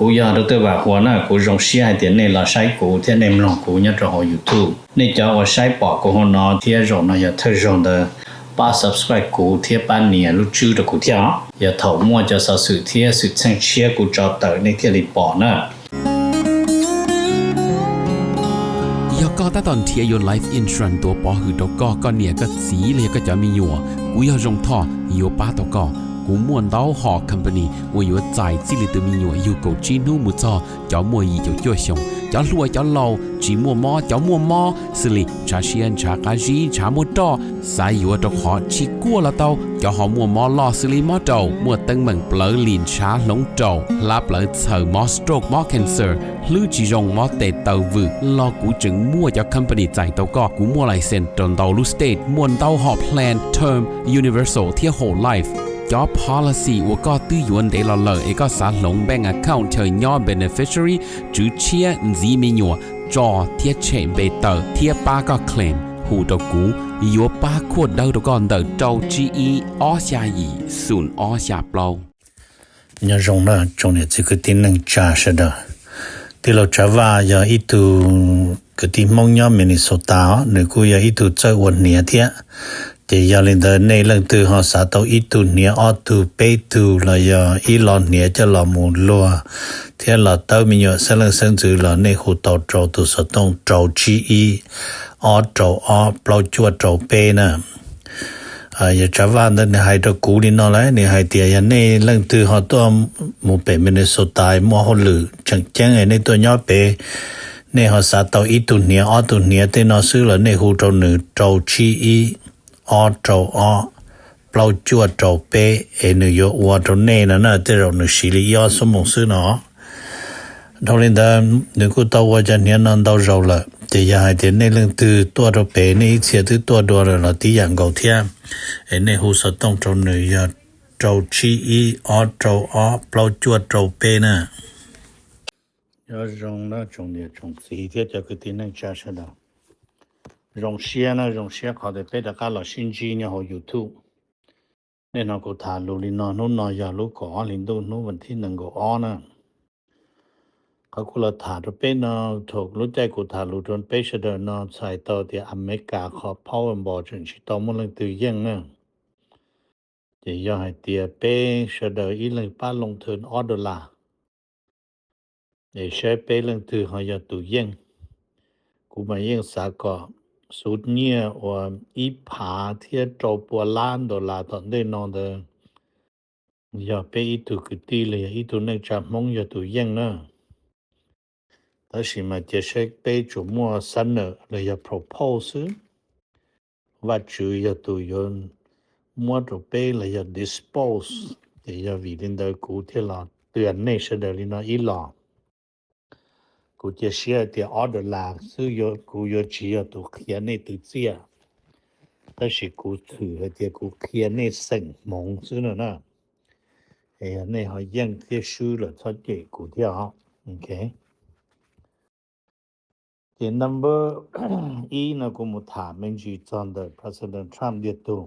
กูอยากรู้ตัวว่าหัวหน้ากูรงเสียเดี๋ยวนี้เราใช้กูที่ในมองกูเนี่ยจะหอ YouTube นี่จะว่าใช้ปอกกูหัวหน้าที่รงนะอย่าเธอรงเดป้า subscribe กูที่ป้าเนี่ยรู้ชื่อ的กูที่อย่าถอมั่วจะสสื่อที่สื่อแจ้งเชียกูจะเตอในที่รีปอนะก็ตอนเทียยน Life Insurance ตัวปอหือตก็เนี่ยก็สีเลยก็จะมีอยู่กูอยากรงท่ออยู่ป้าตก็กูม่วนเต้าหอ company 我有在这里的มีอยู่有够จีนูมุจอจะมัวอีจะจ่วยชงจะรวยจะเล่าจีมัวมอจะมัวมอสิลิชาเชียนชากาจีชามัวตอสายอยู่ตะขอชิกัวละเต้าจะหอมัวมอลอสิลิมอเต้ามัวตึงเหมือนเปลือลินชาหลงเต้าลาเปลือเสือมอสโตรกมอ cancer หรือจีรงมอเตเต้าวืรอกูจึงมัวจะ company ใจเต้าก็กูมัวไลเซนตนเต้าลูสเตทมวนเต้าหอ plan term universal ที่ whole lifeจอ policy ว่าก็ตื้อยวนได้ละเลยเอกสารลง bank account เธอย่อ beneficiary จื้อเชียจีมีหยัวจอเทียเชมเบเตอร์เทียป้าก็ claim หูตะกูยัวป้าขวดเดาตะก่อนเดาเจ้า GE อ้อชายีศูนย์อ้อชาเปล่าเนี่ยรงนะจงเนี่ย这个定能加是的ที่เราจะว่าอย่าอีตูก็ที่มองย่อมินิโซตาหรือกูอย่าอีตูเจ้าวันเนี่ยเทียแต่ยาลินเดในเรื่องตัวหาสาตอีตูเนี่ยออตูเปตูละยาอีลอนเนี่ยจะละมูลัวเทียละเต้ามีอยู่เสลังเซิงจือละในหูตอโจตุสตงโจจีอีออโจออเปล่าจัวโจเปนะอย่าจะว่าในให้ตะกูนี่นอเลยในให้เตียในเรื่องตัวหาตัวหมู่เป็นมินิโซตายมัวหลือจังแจ้งในตัวย่อเปในหาสาตอีตูเนี่ยออตูเนี่ยเตนอซื้อละในหูโจหนึ่งโจจีอีออโจออเปล่าจัวโจเปนโยวัวโจเน่นะเตเราหนึ่งสิริยอสมงซื้อเนาะทอลินดาหนึ่งกูตัวว่าจะเนี่ยนันดาวเราละแต่อย่าให้เดี๋ยวในเรื่องตัวโจเปในเสียตัวตัวเราที่อย่างเก่าเทียในหูสต้องโจหนึ่งยาโจชีอีออโจออเปล่าจัวโจเปนะยารงนะจงเนี่ยจงสีเทียจะคือที่นั่งจ้าชะดารงเสียนะรงเสียเขาได้ไปตะกาลสินจีเนี่ยเขา YouTube เนี่ยเราก็ถาลูลินนู้นนอยาลูกก่อลินดูนู้นวันที่1ก็อ้อนะเขาก็ละถาตัวเป็นเนาะถูกรู้ใจกูถาลูจนไปเสด็จเนาะใส่ต่อที่อเมริกาขอพ่อวันบ่จนชิตอมันเลยตื่นยังนะจะย่อให้เตียไปเสด็จอีเลยป้าลงทุน$ใช้ไปเรื่องตื่นเขาอย่าตื่นยังกูมายังสาก็สุดเนี่ยว่าอีผาเทียโจปัวล้าน$ตอนได้นอนเดอย่าไปอีตุกตีเลยอีตุนึกจับมงอย่าตุยังนะแต่สิมาจะเช็คไปจุมัวเสนอเลยอย่า propose ว่าจืออย่าตุยนมัวตุไปเลยอย่า dispose อย่าวิลินเดกูที่เราเตือนในเสดลินาอีหลอกูจะเชื่อที่$ซื้อยกูยชียตัวเขียนในตัวเสียแต่สิกูถือที่กูเขียนในสิ่งมงซื้อนะในเขายังที่ซื้อ了他给กูที่โอเคที่ number นะกูมุถามมันจีจอนเดอ President Trump เดียตัว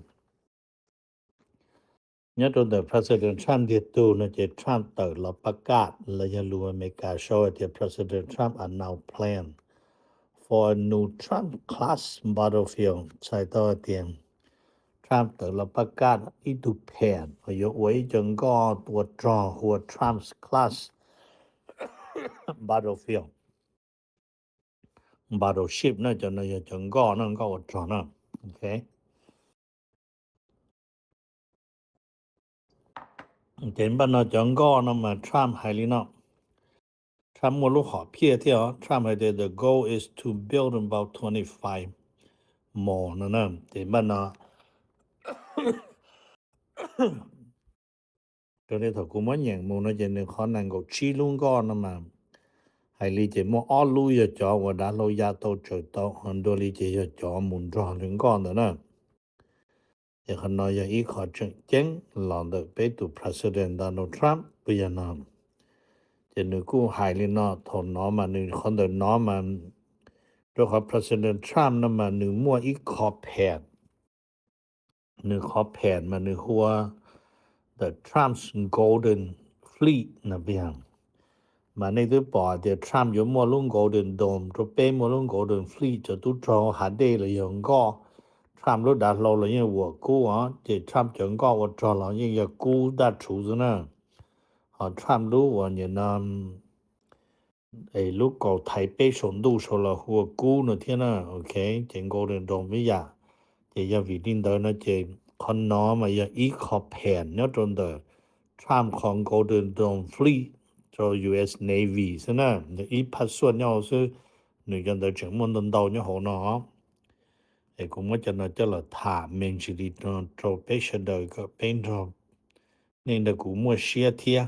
เนี่ยตัวเดอ President Trump เดียตัวนะจะ Trump เติร์เราประกาศแล้วจะรู้อเมริกาโชว์ที่ President Trump are now plan for a new Trump class battlefield ใช้ตัวเตียง Trump เติร์เราประกาศอีดูแผนยกไว้จนก็ตัวจอหัว Trump's class battlefield battleship นะจะนะจนก็นั่นก็จอนะโอเคเห็นบ้านเราจังก็นะมา Trump ให้ลินะ Trump มัวลูกขอเพียที่Trump ให้ the goal is to build about 25 more นะเห็นบ้านเราตอนนี้ถ้ากูมันอย่างมูนะจะในข้อนั้นก็ชี้ลุงก็นะมาให้ลีเจมัวอ้อลุยจอว่าดาโลยาโตจอโตหันโดลีเจจอมุนจอถึงก่อนนะอย่าขนอยอีขอเจ๊งหลอนเดไปตุ President Donald Trump ไปยานามจะนึกกูหายลินะทนน้อมานึงคนเดินน้อมาด้วยกับ President Trump นะมานึงมัวอีขอแผนนึกขอแผนมานึกหัว The Trump's Golden Fleet นะเบียง mà nay tôi bỏ thì Trump有莫龙 Golden Dome 就被莫龙 Golden Fleet 就都做下地了用个 Trump 都打落了因我估啊这 Trump 整个我做了因个估打出子呢啊 Trump 都我呢如果台北首都说了我估呢天呢 OK 整 Golden Dome ไม่อยากจะ要วิดินเดินนะจะคนน้อมาอย่าอีขอบแผ่นเนี่ยจนเดอ Trump ของ Golden Dome Fleet 做 US Navy 是呢一拍算要是女人的全部能到就好呢cũng mới cho nó cho là thả mình chỉ đi cho patient đời có bên cho nên là cũng mua xe thia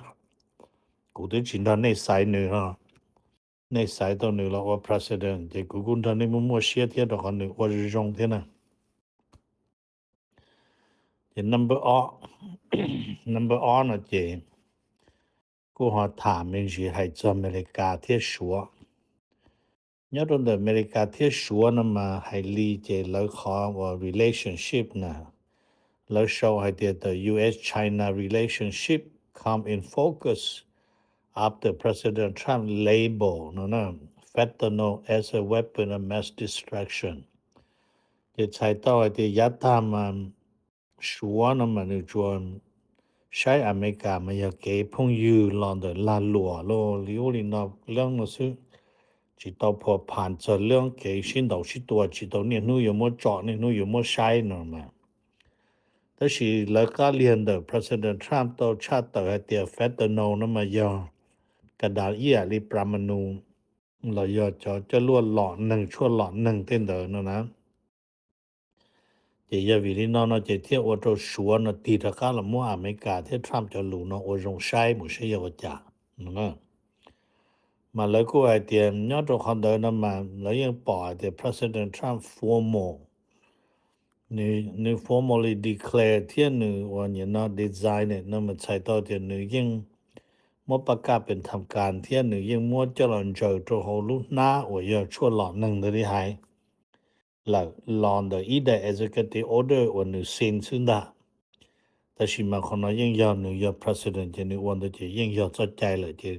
cũng tới chính đó này sai nữa ha này sai đâu nữa là president thì cũng đó nên mua xe thia đó còn nữa ở trong thế nào thì number là gì cô họ thả mình chỉ hay cho America thiết số nhớ trong đời America thiết số nó mà hay li chế lỡ khó và relationship nè lỡ show hay the US-China relationship come in focus after President Trump labeled fentanyl as a weapon of mass destruction chế chạy tao hay the giá tham số nó mà được chuẩnใช้อเมริกามาอยากเก็บพงยูลอนเดลาลัวโลลิโอลินอเรื่องนั้นซึ่งจิตพอผ่านจะเรื่องเกี่ยวชินดอกชิตัวจิตเนี่ยนู้อยู่มั่วเจาะเนี่ยนู้อยู่มั่วใช้นั่นมาแต่สิแล้วก็เรียนเดอ President Trump ต่อชาติต่อให้เตีย fentanyl นั่นมายอกระดาษเอี่ยลิปรามานูเรายอจะล้วนหลอดหนึ่งชั่วหลอดหนึ่งเต้นเดอนั่นนะจะยาวิลินอนจะเที่ยวว่าจะชัวนะตีตะการละมั่วอเมริกาที่ทรัมป์จะรู้นะว่ารงใช้หมู่ใช้ยาวจ่านะมาแล้วก็ไอเดียยอดคนเดินมาแล้วยังปล่อยแต่ President Trump formal นี่ formally declare ที่นึงว่าเนี่ยนะ design เนี่ยนั่นมันใช้ต่อที่นึงยังมั่วประกาศเป็นทางการที่นึงยังมั่วเจริญเจอตัวเขาลุหน้าว่าอย่าชั่วหลอดหนึ่งได้หายlike law the either executive order or new sin sunda ta shi ma khona yin ya nu ya president je ni wan de je yin ya za jai le je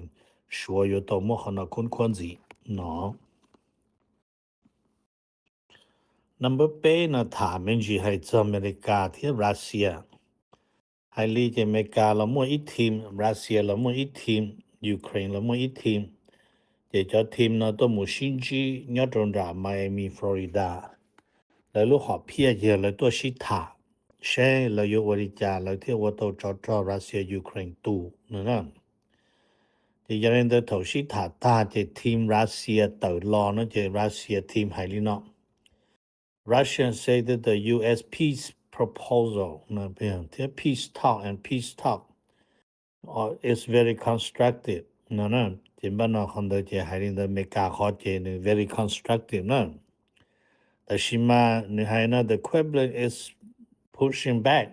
shuo yo to mo khona kun zi no number pe na tha men ji hai za america thi russia hai li je america la mo i team russia la mo i team ukraine la mo i team je cho team na to mo shin ji nya ton ra miami floridaแล้วลูกหอบเพียเยอะเลยตัวชิตาใช่เราอยู่บริจาคแล้วที่ว่าตัวจอรัสเซียยูเครนตู้นั่นที่ยังเดินตัวชิตาตาจะทีมรัสเซียต่อรอนั่นจะรัสเซียทีมไฮลีนอ Russians say that the U.S. peace proposal นั่นเป็นที่ peace talk is very constructive นั่นที่บ้านเราคนเดียวจะไฮลีนเดอร์เมกาข้อเจน very constructive นั่นแต่ชิมาในไฮน่า the Kremlin is pushing back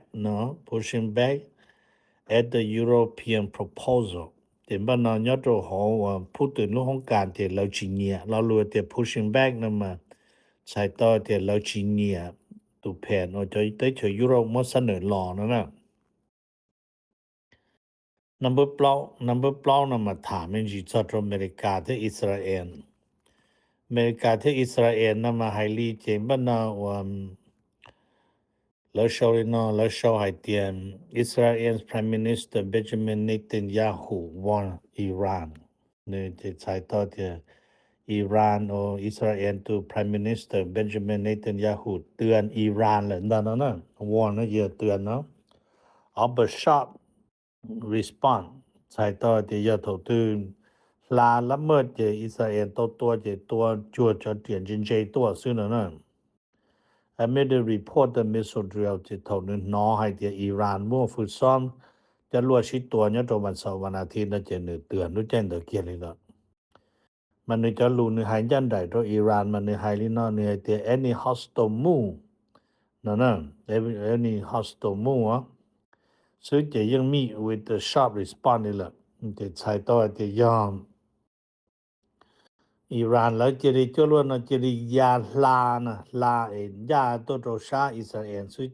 at the European proposal แต่บ้านเรายอดตัวของพูดถึงเรื่องของการที่เราจีเนียเรารู้ที่ pushing back นั่นมาใช้ต่อที่เราจีเนียตัวแผนว่าจะได้ช่วยยุโรปมาเสนอหล่อนั่นนะ number เปล่านั่นมาถามมันจีจอดอเมริกาที่อิสราเอลอเมริกาที่อิสราเอลนั่นมาไฮลีเจมบ้านเราแล้วชาวไฮเตียน Israel's Prime Minister Benjamin Netanyahu warned Iran เนี่ยจะใช้ต่อที่อิหร่านหรืออิสราเอลตัว Prime Minister Benjamin Netanyahu เตือนอิหร่านเลยนั่นนะ warn นะเยอะเตือนเนาะ of a sharp response ใช้ต่อที่ยอดถูกตื่นลาละเมิดเจอิสราเอลตัวเจตัวจวดจะเตียนจินเจตัวซึ่งนั่นamid the report the missile drill จะถูกน้อให้เจอิหร่านมั่วฝึกซ้อมจะลวดชิดตัวเนี่ยตรงวันเสาร์วันอาทิตย์น่ะจะเตือนด้วยแจ้งเกียรเลยเนาะมันจะรู้ในหายยันใดตัวอิหร่านมันในหายลินอในเตีย any hostile move นั่น any hostile move ซึ่งจะยังมี with the sharp response นี่แหละจะใช้ต่อจะยอมอิหร่านแล้วจะได้จรวดนะจะได้ยาลาเองยาตัวชาอิสราเอลซึ่ง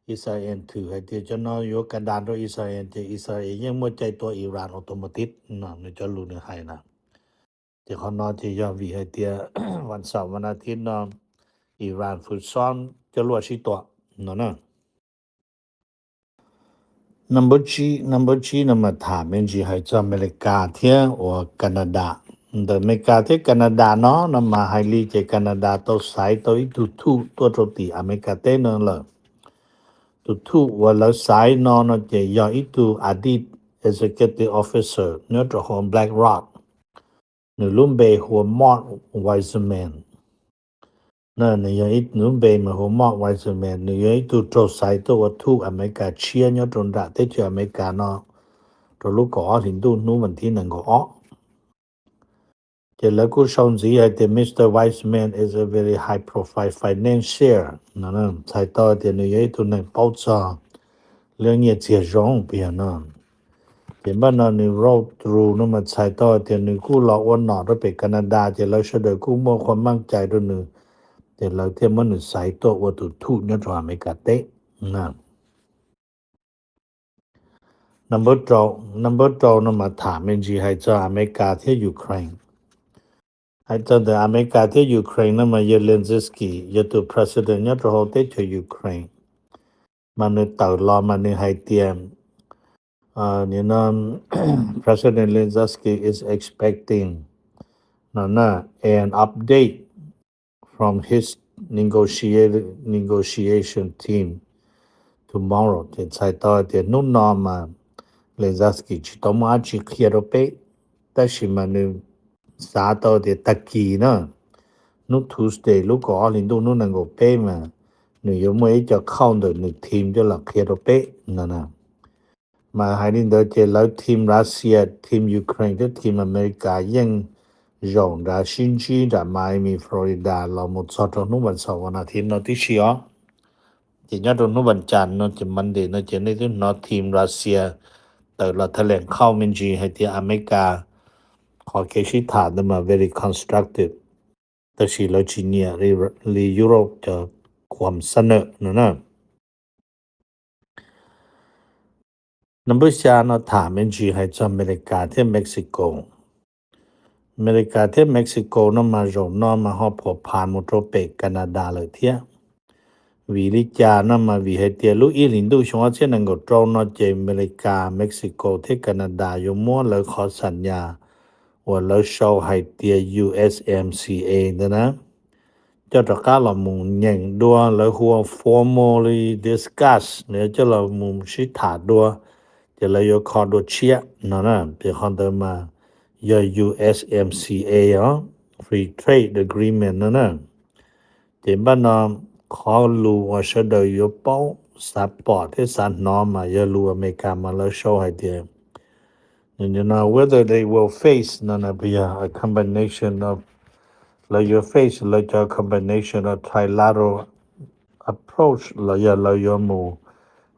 จะ อิสราเอลถือให้เตียจะนอยกกันดานโดยอิสราเอลจะอิสราเอลยังมัวใจตัวอิหร่านออโตเมติกนะในจะรู้ในให้นะที่เขานอที่ยอมวีให้เตีย วันเสาร์วันอาทิตย์นออิหร่านฝึกซ้อมจะรวดชิตัวนะ number 3那么他们就还在美加天或加拿大的美加天加拿大เนาะ那么还理解加拿大都sai都一度吐多着地อเมริกาเต้เนาะ了ตุทุว่าแล้วสายนอนจะยออีตูอดีต executive officer เนื้อตัวของ BlackRock หรือลุ่มเบหัวมอด Wiseman นั่นเนี่ยอีลุ่มเบมาหัวมอด Wiseman เนี่ยอีตูโจสายตัวทุอเมริกาเชียเนี่ยตรงระเตจอเมริกาเนาะตัวลูกก็ถึงตู้นู้มันที่นั่นก็จะแล้วก็ชงสีให้แต่ Mr. Wiseman is a very high profile financier นั่นใช้ต่อแต่เนี่ยอีตูนั่นเป้าจ่อเรื่องเนี่ยเจียจงเปียนั่นเป็นบ้านนนี่ road through นั่นมาใช้ต่อแต่นี่กูรอวันนอไปแคนาดาจะแล้วเสด็จกูมั่วความมั่งใจด้วยนึแต่แล้วเที่ยมันนี่ใช้ต่อว่าตุทุเนี่ยตัวอเมริกาเตะนั่น number 2นั่นมาถามมันจีให้เจ้าอเมริกาที่ยูเครนให้เจ้าแต่อเมริกาที่ยูเครนนั่นมาเยเลนสกี้ยตัว president เนี่ยตัวเตะที่ยูเครนมันนี่ต่อรอมันนี่ให้เตรียมPresident Zelensky is expecting an update from his negotiation team tomorrow จะใช้ต่อเดี๋ยวนู่นนอมา Zelensky จะต้องมาจีเคลียร์ไปแต่ชิมันสาต่อเดี๋ยวตะกี้นะนู่น Tuesday ลูกก็ลินดูนู่นนั่งก็ไปมานี่ยังไม่จะเข้าเดินนี่ทีมจะหลักเคลียร์ไปนั่นนะมาให้ดินเดอเจแล้วทีมรัสเซียทีมยูเครนและทีมอเมริกายังยงดาชินจีดาไมอามีฟลอริดาเราหมดสอดนุวันเสาร์วันอาทิตย์นอที่เชียจะยอดนุวันจันทร์นอจะมันเดนอจะในที่นอทีมรัสเซียแต่เราแถลงเข้ามินจีให้ที่อเมริกาขอเคชิถาดมา very constructive แต่ชีเราจีเนียรียุโรปจะความเสนอนะnumber 3เนาะถามมันจีให้จากอเมริกาที่เม็กซิโกอเมริกาที่เม็กซิโกเนาะมาจงเนาะมาฮอพอผ่านมุตเปแคนาดาเลยเที่ยวิลิจาเนาะมาวิให้เตียลูกอีลินดูชงว่าเช่นนั้นก็ตรงเนาะเจอเมริกาเม็กซิโกที่แคนาดาอยู่มั่วเลยขอสัญญาว่าแล้วโชว์ให้เตีย USMCA นะเจ้าตะกาเรามุงแย่งดัวแล้วหัว formally discuss เนี่ยเจ้าเรามุงชิถาดัวจะเลยยกคอดูเชียนั่นนะเป็นคอนเดมา USMCA Free Trade Agreement นั่นนะเจ็บบ้านน้องขอรู้ว่าเสด็จยกเป้าซัพพอร์ตที่สันน้อมมาอย่ารู้อเมริกามาแล้วโชว์ให้เดีย whether they will face นั่นนะเป็นa combination of like your face like a combination of trilateral approach like your move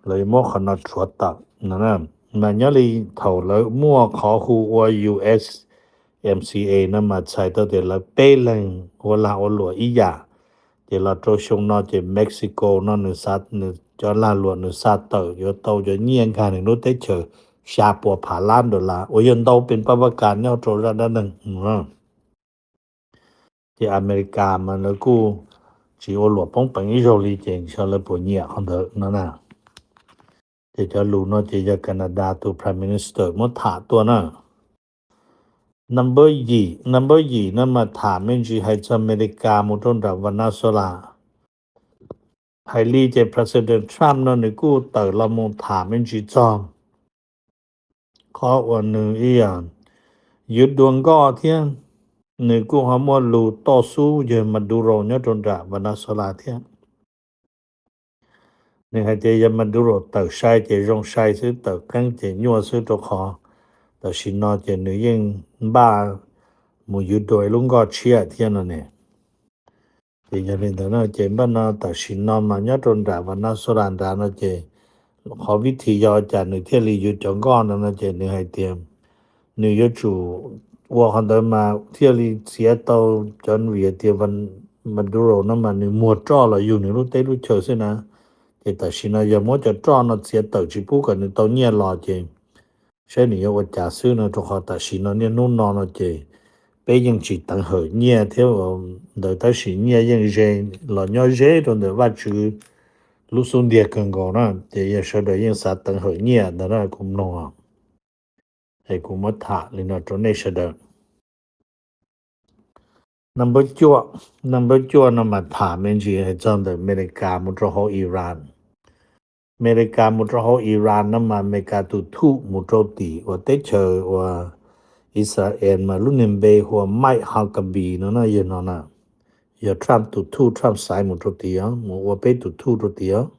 เลยมั่วขนาดชัวตักนั่นนะมันยังเลยเท่าแล้วมั่วขอคูว่า USMCA นั่นมาใช้ตัวเดียวแล้วเป้ลังหัวลาหัวหลวอีหยาเดี๋ยวเราโจชงนอจะเม็กซิโกนอหนึ่งสัตว์หนึ่งจอลาหลวงหนึ่งสัตว์เต่าอยู่เต่าจะเงียงกันหนึ่งนู้นได้เจอชาปัวผาล้าน$โอ้ยันเต่าเป็นประการเนี่ยโจระดับหนึ่งที่อเมริกามันแล้วกูจีโอหลวงป้องเป็นอิโรลีเจงชาลปุญญาของเธอนั่นน่ะจะรู้เนาะจะแคนาดาตัว Prime Minister มดถาตัวน่ะ number 2นั่นมาถามมันจีให้อเมริกามุตนดับวันนาโซลาให้ลีเจ President Trump นั่นนี่กูเตอละมุถามมันจีจอมขอวันนึงอีหยังหยุดดวงก็เที่ยงนี่กูหามัวรู้ต่อสู้เยมาดูโรเนี่ยตนดับวันนาโซลาเที่ยงนี่ให้เจยมันดูโรเตอใช้เจรงใช้ซื้อเตอกังเจญัวซื้อตัวขอแต่ชินอเจนึยังบ้ามูยุดโดยลุงก็เชียเที่ยนั่นเนี่ยเจยังเป็นแต่เนาะเจบ้านเนาะแต่ชินอมันยอดตนดาวันนาสุรันดาเนาะเจขอวิธียอจากนึเที่ยลีอยู่จงก้อนนั่นเจนึให้เตรียมนึยจู่ว่าคันเดิมาเที่ยลีเสียเตาจนเวียเตียวันมันดูโรนั่นมันนึมัวจ้อละอยู่นึรู้เตรู้เฉยซินะ这但是呢，要么就装了些豆子不可能到热了这，所以你要我假设呢，就好，但是呢，你弄闹了这，北京只等候热，天我的但是热人热，老热热中的话就路上热更高呢，这也说的人啥等候热的那cũng弄啊，哎，cũng mất thả lên nó chỗ này sẽ được. Number 2那么他们是真的美国木着好伊朗美国木着好伊朗那么美国都土木着地我得求我以色列嘛路年贝或麦哈格比那也那也 Trump 都土 Trump sai木着地啊我被都土着地啊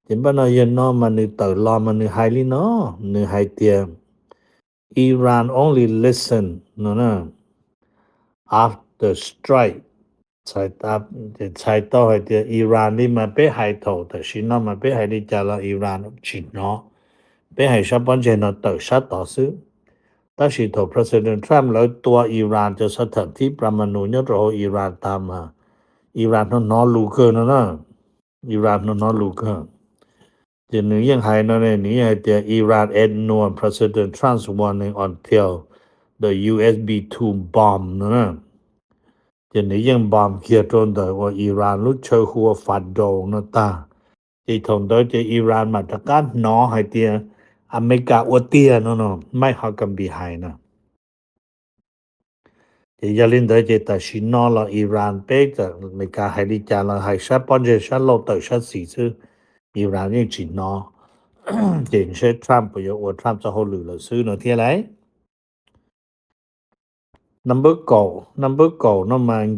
因为那也那么你到拉嘛你海里那你海地 Iran only listen 那after strike 才到係啲 Iran 你咪俾係頭但是那咪俾係你就啦 Iran 前咯俾係上班前咯到殺到時但是頭 President Trump 來ตัว Iran จะสถานที่ประมาณนู้นจะรอ Iran ตามมา Iran นอลูกนะ Iran นอลูกจะนึกยังไงนะเนี่ยนี่係啲 Iran ignored President Trump's warning until the USB-2 bomb นะจะนี่ยังบอมเคียจนแต่ว่าอิหร่านรู้เชื่อหัวฟัดโดงนะตาที่ทงโดยจะอิหร่านมาตรการหนอให้เตียอเมริกาอวดเตียนะไม่หากันบีให้นะจะยาลินโดยจะแต่ชินอละอิหร่านเป๊กจะอเมริกาให้ดิจาละให้ชัดปอนเจชัดโลต่อชัดสีซื่ออิหร่านยังจินอเจนเชทรัมป์ประโยชน์ทรัมป์จะเขาหรือซื้อเนาะเที่ยไรNumber go 那么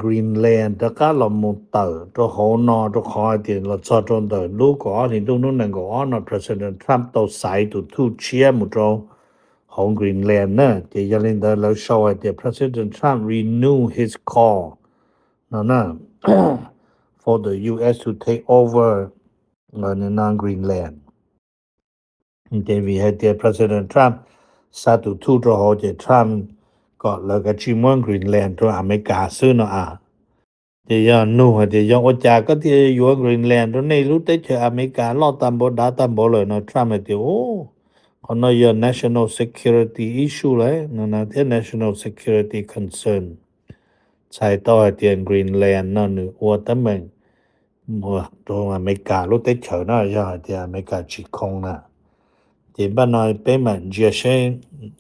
Greenland 大家落木豆都好拿都好一点落做中的如果你都能够按照 President Trump 到晒到突切木做好 Greenland 呢这要令到来说一点 President Trump renew his call na for the US to take over Greenland 这为係啲 President Trump 晒到突咗好嘅 Trumpก็แล้วก็ชิมอนกรีนแลนด์ตัวอเมริกาซื้อเนาะเดี๋ยวนู่นเดี๋ยวว่าจากก็ที่อยู่กรีนแลนด์ตัวในรู้แต่เจออเมริกาลอดตามบ่ดาตามบ่เลยเนาะทรัมป์เดี๋ยวโอ้คนนั้นอยู่ national security issue เลยนะที่ national security concern ใช้ต่อเดียนกรีนแลนด์เนาะนึว่าแต่มันตัวอเมริการู้แต่เจอเนาะอย่าเดี๋ยวอเมริกาจิคงนะที่บ้านน้อยเป็นมันเจียเช่น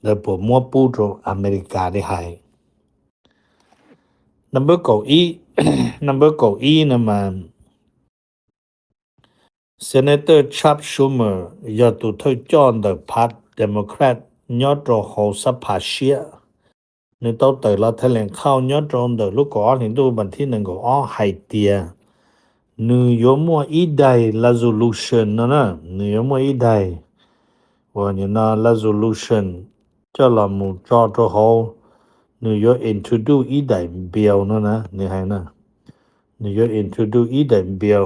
แล้วผมมั่วปูโจอเมริกาได้ให้ Number 9นะมัน Senator Chuck Schumer ยอดตุทจอนเดอะพาร์ทเดโมแครตยอดโรโฮสภาเชียในตัวเตอร์ละแถลงข่าวยอดโรนเดอลูกก่อนเห็นดูบันที่1ก็อ้อไฮเตียนิวยอร์กมัวอีได resolution นะนิวยอร์กมัวอีไดว่าเนี่ยนะ resolution จะละมูจอดโฮNew York introduce อีได bill นะนี่ให้นะ New York introduce อีได bill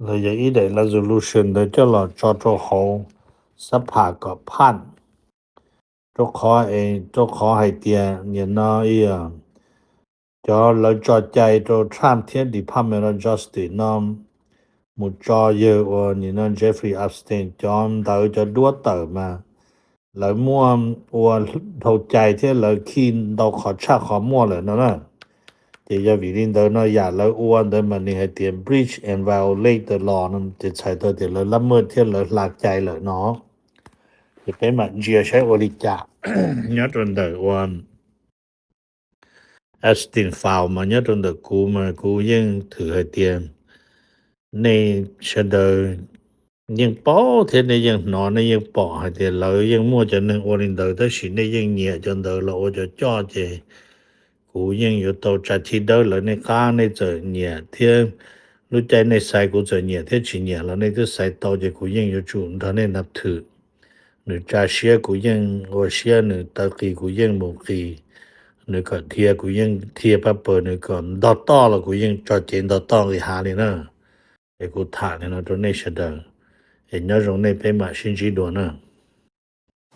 แล้วอย่างอีได resolution เดี๋ยวจะละจอดโฮสภาก็ผ่านจะขอให้เตียเนี่ยนะจะเราจอดใจตัว Trump ที่ Department of Justice นะมุจอเยอะว่านี่นะ Jeffrey Epstein จอมเตอจะดัวเตอมาแล้วมั่วว่าเข้าใจที่เราคิดเราขอชักขอมั่วเลยนะจะอย่าวิลินเดอนะอย่าแล้วอ้วนเดินมันนี่ให้เตรียม breach and violate the law นั่นจะใช้ตัวเดี๋ยวเราละเมิดที่เราหลักใจเลยเนาะจะเป็นมันเจียใช้บริจาคเนี่ยจนเดอว่าEpstein file มาเนี่ยจนเดอกูยังถือให้เตรียมในเฉดยังป้อเท่านี้ยังนอนในยังป้อให้เดี๋ยวเรายังมั่วจะนึงโอรินเดอร์แต่สิในยังเหนียจนเดอเราจะจ่อเจกูยังอยู่ตัวจัดที่เดอร์แล้วในก้าในเจอเหนียเที่ยรู้ใจในใส่กูเจอเหนียเที่ยชิเหนียแล้วในที่ใส่ตัวจะกูยังอยู่จุนท่านในนับถือหรือจ่าเชียกูยังว่าเชียหรือตะกี้กูยังมุกีหรือก็เทียกูยังเทียปะเปิดหรือก็ดอตต้อแล้วกูยังจอดเจนดอตต้ออีหาเลยนะไอ้กูถ่ายเนี่ยตัวในเฉดเห็นย้อนรงในเป็นมาชินจีดัวนะ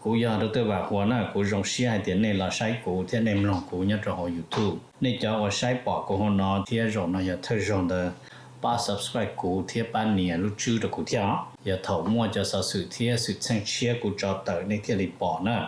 กูอยากรู้ตัวว่าหัวหน้ากูรงเสียเดี๋ยวในเราใช้กูที่ในมลองกูเนี่ยจะหอ YouTube ในจอว่าใช้ปอกกูหัวนอที่รงน่ะอย่าเธอรงเด ป้า subscribe กูเทียป้านเนี่ยรู้ชื่อตะกูเที่ยวอย่าเถ่ามั่วจะสะสื่อเทียสุดแซงเชียกูจอเตอในเทียรีปอนะ